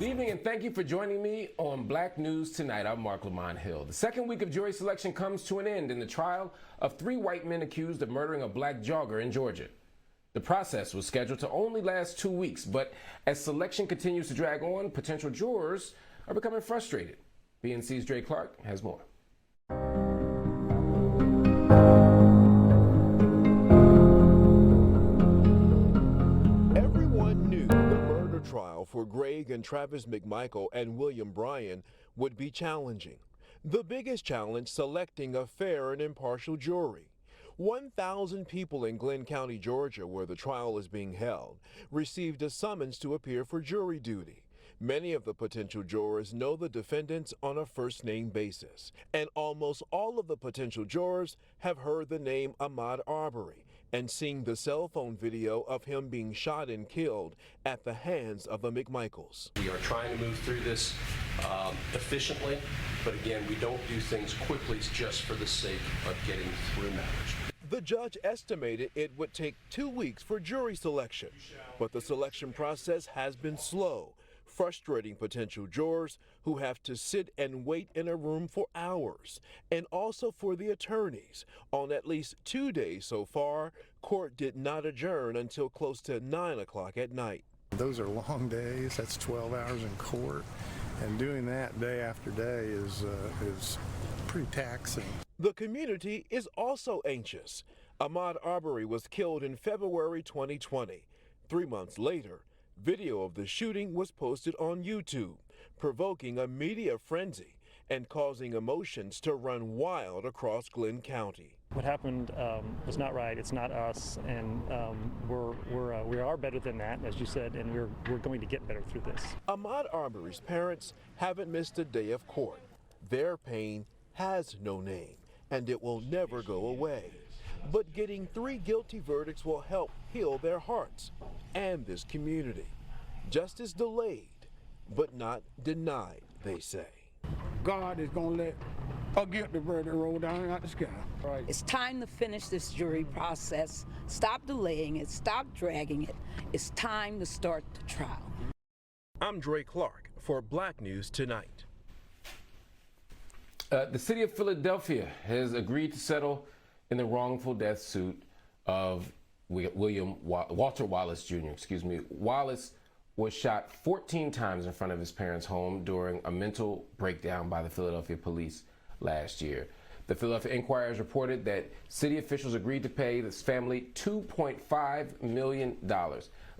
Good evening and thank you for joining me on Black News Tonight. I'm Mark Lamont Hill. The second week of jury selection comes to an end in the trial of 3 white men accused of murdering a black jogger in Georgia. The process was scheduled to only last 2 weeks, but as selection continues to drag on, potential jurors are becoming frustrated. BNC's Dre Clark has more. Trial for Greg and Travis McMichael and William Bryan would be challenging. The biggest challenge, selecting a fair and impartial jury. 1,000 people in Glenn County, Georgia, where the trial is being held, received a summons to appear for jury duty. Many of the potential jurors know the defendants on a first-name basis, and almost all of the potential jurors have heard the name Ahmaud Arbery and seen the cell phone video of him being shot and killed at the hands of the McMichaels. We are trying to move through this efficiently, but again, we don't do things quickly just for the sake of getting through matters. The judge estimated it would take 2 weeks for jury selection, but the selection process has been slow, frustrating potential jurors who have to sit and wait in a room for hours, and also for the attorneys. On at least 2 days so far, court did not adjourn until close to 9 o'clock at night. Those are long days. That's 12 hours in court, and doing that day after day is pretty taxing. The community is also anxious. Ahmaud Arbery was killed in February 2020. 3 months later, video of the shooting was posted on YouTube, provoking a media frenzy and causing emotions to run wild across Glenn County. What happened was not right. It's not us, and we are better than that, as you said, and we're going to get better through this. Ahmaud Arbery's parents haven't missed a day of court. Their pain has no name, and it will never go away. But getting 3 guilty verdicts will help heal their hearts and this community. Justice delayed, but not denied, they say. God is going to let a guilty verdict roll down out the sky. Right. It's time to finish this jury process. Stop delaying it. Stop dragging it. It's time to start the trial. I'm Dre Clark for Black News Tonight. The city of Philadelphia has agreed to settle in the wrongful death suit of Walter Wallace Jr. Wallace was shot 14 times in front of his parents' home during a mental breakdown by the Philadelphia police last year. The Philadelphia Inquirer has reported that city officials agreed to pay this family $2.5 million.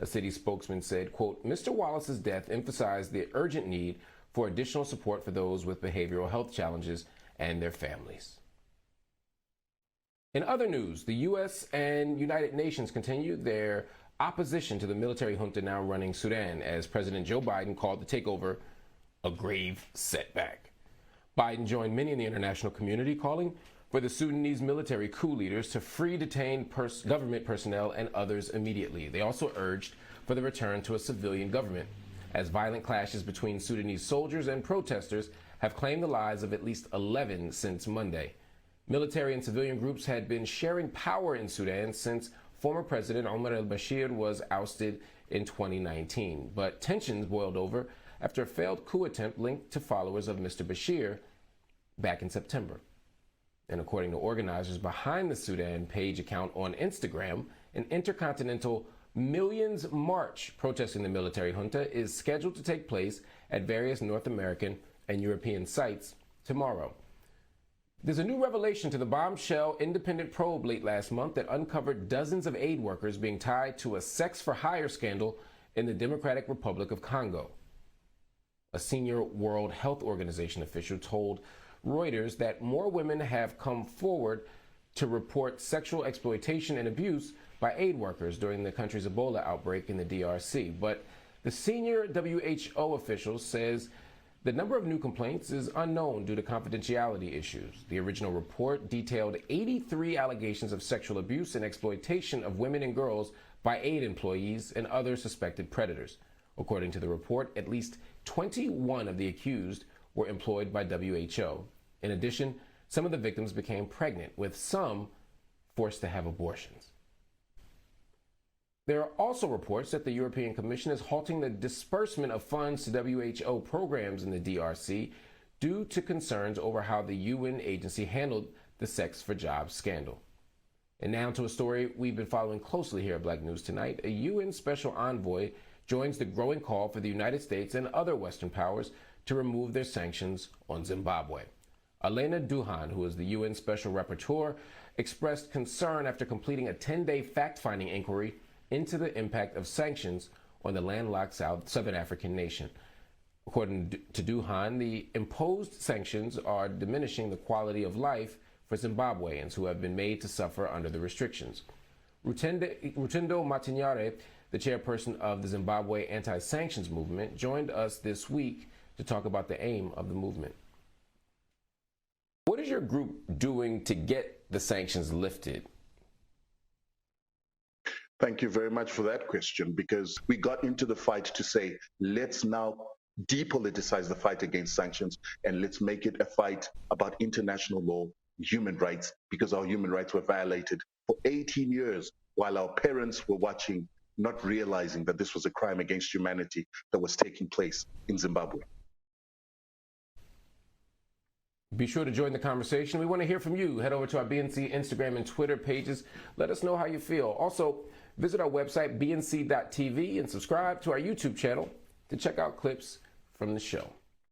A city spokesman said, quote, "Mr. Wallace's death emphasized the urgent need for additional support for those with behavioral health challenges and their families." In other news, the U.S. and United Nations continue their opposition to the military junta now running Sudan, as President Joe Biden called the takeover a grave setback. Biden joined many in the international community calling for the Sudanese military coup leaders to free detained government personnel and others immediately. They also urged for the return to a civilian government, as violent clashes between Sudanese soldiers and protesters have claimed the lives of at least 11 since Monday. Military and civilian groups had been sharing power in Sudan since former President Omar al-Bashir was ousted in 2019. But tensions boiled over after a failed coup attempt linked to followers of Mr. Bashir back in September. And according to organizers behind the Sudan page account on Instagram, an intercontinental millions march protesting the military junta is scheduled to take place at various North American and European sites tomorrow. There's a new revelation to the bombshell independent probe late last month that uncovered dozens of aid workers being tied to a sex-for-hire scandal in the Democratic Republic of Congo. A senior World Health Organization official told Reuters that more women have come forward to report sexual exploitation and abuse by aid workers during the country's Ebola outbreak in the DRC. But the senior WHO official says the number of new complaints is unknown due to confidentiality issues. The original report detailed 83 allegations of sexual abuse and exploitation of women and girls by aid employees and other suspected predators. According to the report, at least 21 of the accused were employed by WHO. In addition, some of the victims became pregnant, with some forced to have abortions. There are also reports that the European Commission is halting the disbursement of funds to WHO programs in the DRC due to concerns over how the UN agency handled the Sex for Jobs scandal. And now to a story we've been following closely here at Black News Tonight. A UN special envoy joins the growing call for the United States and other Western powers to remove their sanctions on Zimbabwe. Elena Duhan, who is the UN Special Rapporteur, expressed concern after completing a 10-day fact-finding inquiry into the impact of sanctions on the landlocked Southern African nation. According to Duhan, the imposed sanctions are diminishing the quality of life for Zimbabweans who have been made to suffer under the restrictions. Rutendo Matinyare, the chairperson of the Zimbabwe anti-sanctions movement, joined us this week to talk about the aim of the movement. What is your group doing to get the sanctions lifted? Thank you very much for that question, because we got into the fight to say, let's now depoliticize the fight against sanctions and let's make it a fight about international law, human rights, because our human rights were violated for 18 years while our parents were watching, not realizing that this was a crime against humanity that was taking place in Zimbabwe. Be sure to join the conversation. We want to hear from you. Head over to our BNC Instagram and Twitter pages. Let us know how you feel. Also, visit our website, bnc.tv, and subscribe to our YouTube channel to check out clips from the show.